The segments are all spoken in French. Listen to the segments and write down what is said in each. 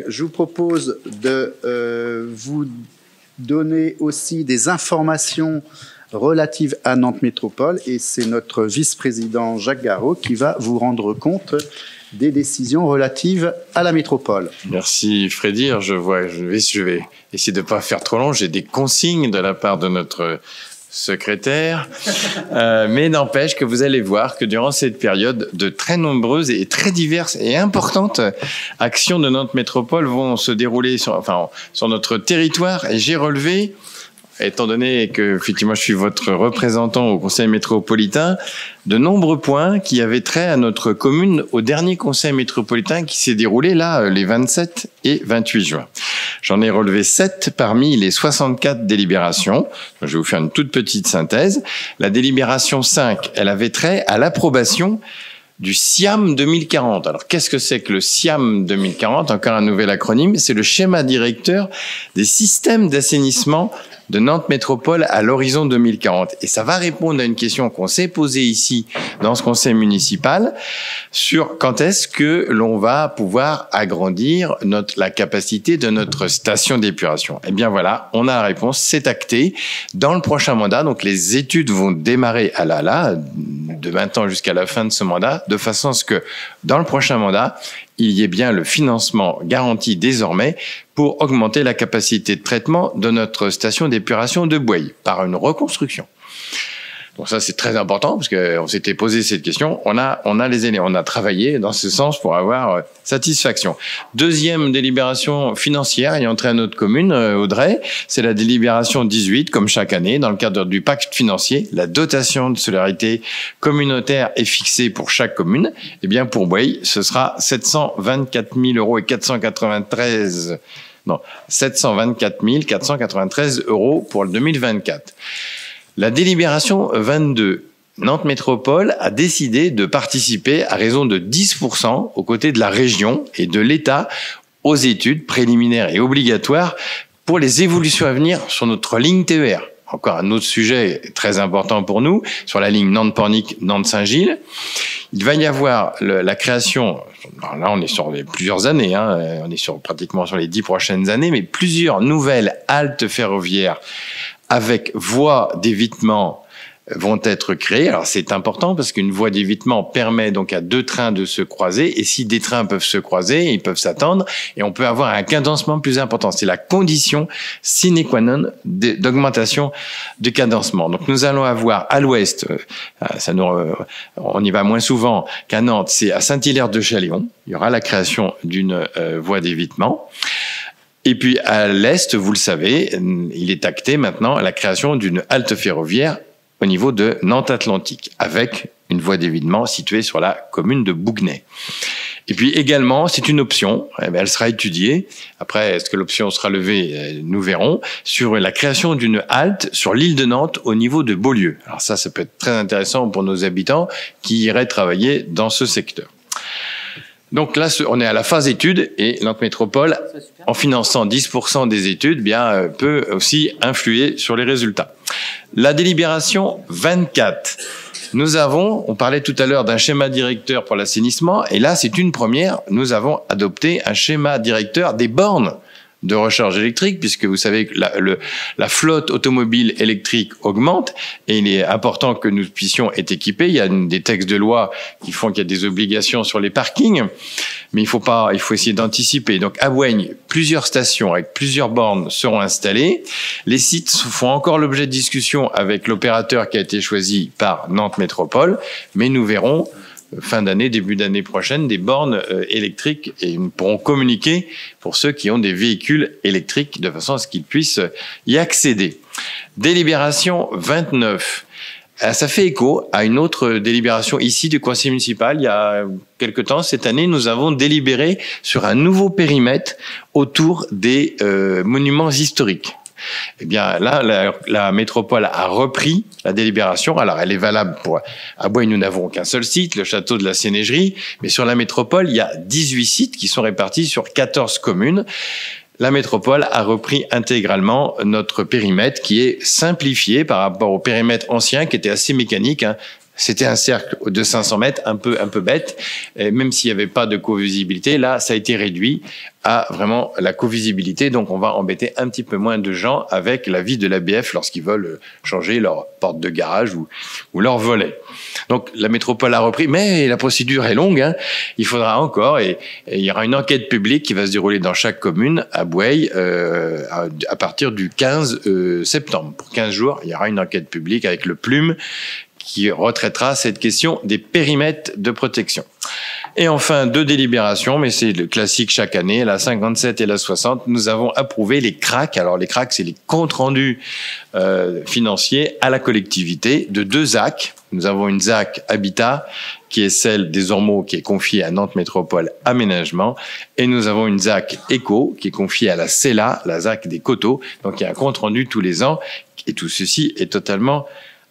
Je vous propose de vous donner aussi des informations relatives à Nantes Métropole et c'est notre vice-président Jacques Garot qui va vous rendre compte des décisions relatives à la métropole. Merci Freddy. Je vais essayer de ne pas faire trop long. J'ai des consignes de la part de notre secrétaire, mais n'empêche que vous allez voir que durant cette période, de très nombreuses et très diverses et importantes actions de Nantes Métropole vont se dérouler sur notre territoire. Et j'ai relevé, étant donné que effectivement je suis votre représentant au Conseil métropolitain, de nombreux points qui avaient trait à notre commune au dernier Conseil métropolitain qui s'est déroulé là les 27 et 28 juin. J'en ai relevé 7 parmi les 64 délibérations. Je vais vous faire une toute petite synthèse. La délibération 5, elle avait trait à l'approbation du SIAM 2040. Alors, qu'est-ce que c'est que le SIAM 2040? Encore un nouvel acronyme. C'est le schéma directeur des systèmes d'assainissement de Nantes Métropole à l'horizon 2040. Et ça va répondre à une question qu'on s'est posée ici dans ce conseil municipal sur quand est-ce que l'on va pouvoir agrandir la capacité de notre station d'épuration. Eh bien voilà, on a la réponse, c'est acté. Dans le prochain mandat, donc les études vont démarrer de maintenant jusqu'à la fin de ce mandat, de façon à ce que dans le prochain mandat, il y ait bien le financement garanti désormais pour augmenter la capacité de traitement de notre station d'épuration de Bouailles par une reconstruction. Donc ça, c'est très important parce qu'on s'était posé cette question. On a les éléments, on a travaillé dans ce sens pour avoir satisfaction. Deuxième délibération financière ayant trait à notre commune, Audrey, c'est la délibération 18, comme chaque année, dans le cadre du pacte financier. La dotation de solidarité communautaire est fixée pour chaque commune. Eh bien, pour Bouailles, ce sera 724 000 € et 724 493 € pour le 2024. La délibération 22, Nantes Métropole a décidé de participer à raison de 10% aux côtés de la région et de l'État aux études préliminaires et obligatoires pour les évolutions à venir sur notre ligne TER. Encore un autre sujet très important pour nous, sur la ligne Nantes-Pornic, Nantes-Saint-Gilles. Il va y avoir la création, alors là on est sur plusieurs années, on est pratiquement sur les 10 prochaines années, mais plusieurs nouvelles haltes ferroviaires avec voies d'évitement vont être créées. Alors c'est important parce qu'une voie d'évitement permet donc à deux trains de se croiser et si des trains peuvent se croiser, ils peuvent s'attendre et on peut avoir un cadencement plus important. C'est la condition sine qua non d'augmentation du cadencement. Donc nous allons avoir à l'ouest, on y va moins souvent qu'à Nantes, c'est à Saint-Hilaire-de-Chaléon. Il y aura la création d'une voie d'évitement. Et puis à l'est, vous le savez, il est acté maintenant la création d'une halte ferroviaire au niveau de Nantes-Atlantique, avec une voie d'évitement située sur la commune de Bouguenais. Et puis également, c'est une option, elle sera étudiée, après est-ce que l'option sera levée, nous verrons, sur la création d'une halte sur l'île de Nantes au niveau de Beaulieu. Alors ça peut être très intéressant pour nos habitants qui iraient travailler dans ce secteur. Donc là, on est à la phase études et Nantes Métropole, en finançant 10% des études, peut aussi influer sur les résultats. La délibération 24. On parlait tout à l'heure d'un schéma directeur pour l'assainissement et là, c'est une première. Nous avons adopté un schéma directeur des bornes de recharge électrique, puisque vous savez que la flotte automobile électrique augmente et il est important que nous puissions être équipés. Il y a des textes de loi qui font qu'il y a des obligations sur les parkings, mais il faut essayer d'anticiper. Donc à Bouailles, plusieurs stations avec plusieurs bornes seront installées. Les sites font encore l'objet de discussions avec l'opérateur qui a été choisi par Nantes Métropole, mais nous verrons fin d'année, début d'année prochaine, des bornes électriques et nous pourrons communiquer pour ceux qui ont des véhicules électriques de façon à ce qu'ils puissent y accéder. Délibération 29. Ça fait écho à une autre délibération ici du conseil municipal. Il y a quelque temps, cette année, nous avons délibéré sur un nouveau périmètre autour des monuments historiques. Eh bien, là, la métropole a repris la délibération. Alors, elle est valable à Bouailles, nous n'avons qu'un seul site, le château de la Sénégerie. Mais sur la métropole, il y a 18 sites qui sont répartis sur 14 communes. La métropole a repris intégralement notre périmètre qui est simplifié par rapport au périmètre ancien qui était assez mécanique, C'était un cercle de 500 mètres, un peu bête. Et même s'il n'y avait pas de co-visibilité, là, ça a été réduit à vraiment la co-visibilité. Donc, on va embêter un petit peu moins de gens avec l'avis de l'ABF lorsqu'ils veulent changer leur porte de garage ou leur volet. Donc, la métropole a repris, mais la procédure est longue, hein. Il faudra encore, et il y aura une enquête publique qui va se dérouler dans chaque commune à Boueil à partir du 15 septembre. Pour 15 jours, il y aura une enquête publique avec le Plume qui retraitera cette question des périmètres de protection. Et enfin, 2 délibérations, mais c'est le classique chaque année, la 57 et la 60, nous avons approuvé les CRAC. Alors les CRAC, c'est les comptes rendus financiers à la collectivité de 2 ZAC. Nous avons une ZAC Habitat, qui est celle des Ormeaux, qui est confiée à Nantes Métropole Aménagement, et nous avons une ZAC Éco, qui est confiée à la CELA, la ZAC des Coteaux. Donc il y a un compte rendu tous les ans, et tout ceci est totalement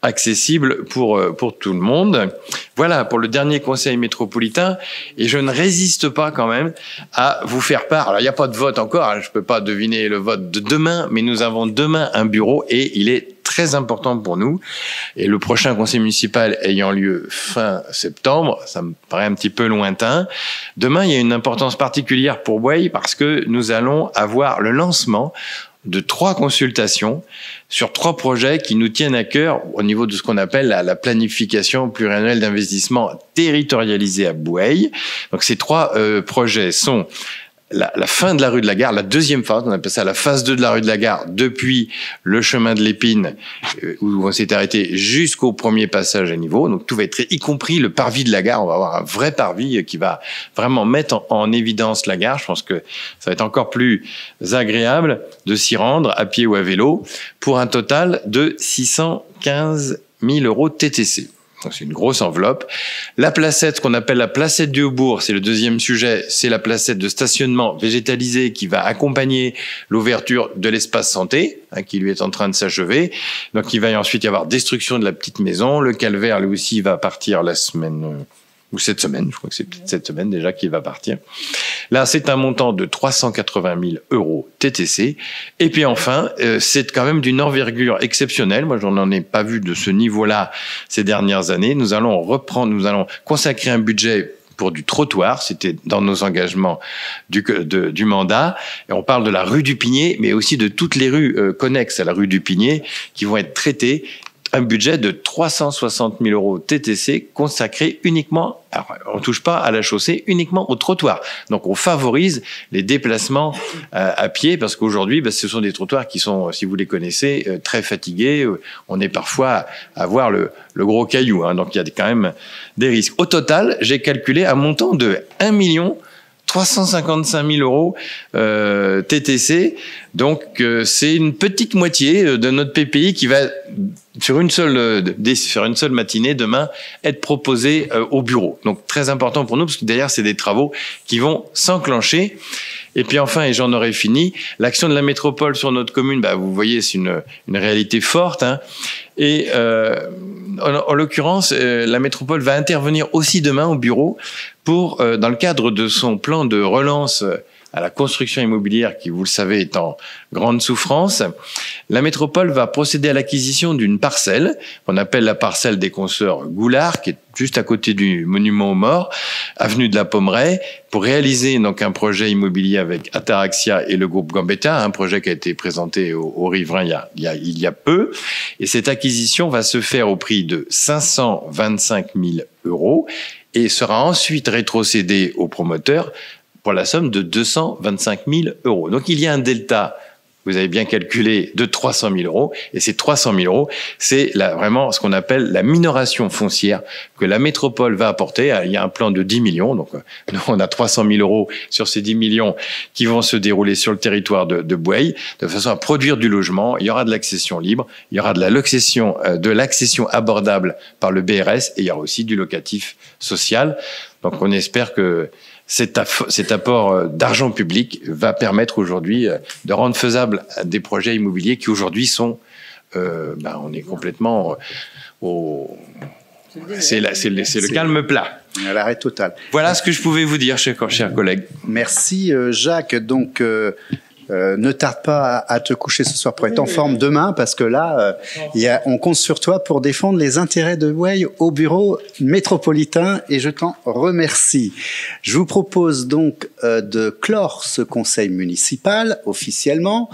accessible pour tout le monde. Voilà pour le dernier conseil métropolitain, et je ne résiste pas quand même à vous faire part. Alors il n'y a pas de vote encore, hein, je peux pas deviner le vote de demain, mais nous avons demain un bureau et il est très important pour nous. Et le prochain conseil municipal ayant lieu fin septembre, ça me paraît un petit peu lointain. Demain, il y a une importance particulière pour Boueil parce que nous allons avoir le lancement de 3 consultations sur 3 projets qui nous tiennent à cœur au niveau de ce qu'on appelle la planification pluriannuelle d'investissement territorialisée à Boueil. Donc ces 3 projets sont la fin de la rue de la Gare, la deuxième phase, on appelle ça la phase 2 de la rue de la Gare, depuis le chemin de l'Épine, où on s'est arrêté jusqu'au premier passage à niveau. Donc tout va être, y compris le parvis de la gare, on va avoir un vrai parvis qui va vraiment mettre en évidence la gare. Je pense que ça va être encore plus agréable de s'y rendre à pied ou à vélo, pour un total de 615 000 € TTC. Donc c'est une grosse enveloppe. La placette, ce qu'on appelle la placette du Haut-Bourg, c'est le deuxième sujet, c'est la placette de stationnement végétalisé qui va accompagner l'ouverture de l'espace santé, hein, qui lui est en train de s'achever. Donc il va ensuite y avoir destruction de la petite maison. Le calvaire, lui aussi, va partir la semaine, ou cette semaine, je crois que c'est peut-être cette semaine déjà qu'il va partir. Là, c'est un montant de 380 000 € TTC. Et puis enfin, c'est quand même d'une envergure exceptionnelle. Moi, j'en en ai pas vu de ce niveau-là ces dernières années. Nous allons consacrer un budget pour du trottoir, c'était dans nos engagements du mandat. Et on parle de la rue du Pigné, mais aussi de toutes les rues connexes à la rue du Pigné qui vont être traitées. Un budget de 360 000 € TTC consacré uniquement, alors on touche pas à la chaussée, uniquement au trottoir. Donc on favorise les déplacements à pied, parce qu'aujourd'hui, ce sont des trottoirs qui sont, si vous les connaissez, très fatigués. On est parfois à voir le gros caillou, hein, donc il y a quand même des risques. Au total, j'ai calculé un montant de 1 355 000 € TTC. Donc c'est une petite moitié de notre PPI qui va sur une seule matinée demain être proposée au bureau. Donc très important pour nous, parce que derrière c'est des travaux qui vont s'enclencher. Et puis enfin, et j'en aurai fini, l'action de la métropole sur notre commune, vous voyez, c'est une réalité forte, hein. Et en l'occurrence, la métropole va intervenir aussi demain au bureau pour, dans le cadre de son plan de relance à la construction immobilière qui, vous le savez, est en grande souffrance, la métropole va procéder à l'acquisition d'une parcelle, qu'on appelle la parcelle des consoeurs Goulard, qui est juste à côté du monument aux morts, avenue de la Pommeraye, pour réaliser donc un projet immobilier avec Ataraxia et le groupe Gambetta, un projet qui a été présenté aux riverains il y a peu. Et cette acquisition va se faire au prix de 525 000 € et sera ensuite rétrocédée aux promoteurs pour la somme de 225 000 €. Donc il y a un delta, vous avez bien calculé, de 300 000 €. Et ces 300 000 €, c'est vraiment ce qu'on appelle la minoration foncière que la métropole va apporter. Il y a un plan de 10 millions. Donc nous, on a 300 000 € sur ces 10 millions qui vont se dérouler sur le territoire de Boueil, de façon à produire du logement. Il y aura de l'accession libre, il y aura de l'accession abordable par le BRS, et il y aura aussi du locatif social. Donc on espère que cet apport d'argent public va permettre aujourd'hui de rendre faisables des projets immobiliers qui aujourd'hui sont, on est complètement c'est le calme plat. À l'arrêt total. Voilà ce que je pouvais vous dire, chers collègues. Merci Jacques. Donc ne tarde pas à te coucher ce soir pour être en forme demain, parce que là, on compte sur toi pour défendre les intérêts de Way au bureau métropolitain, et je t'en remercie. Je vous propose donc de clore ce conseil municipal officiellement.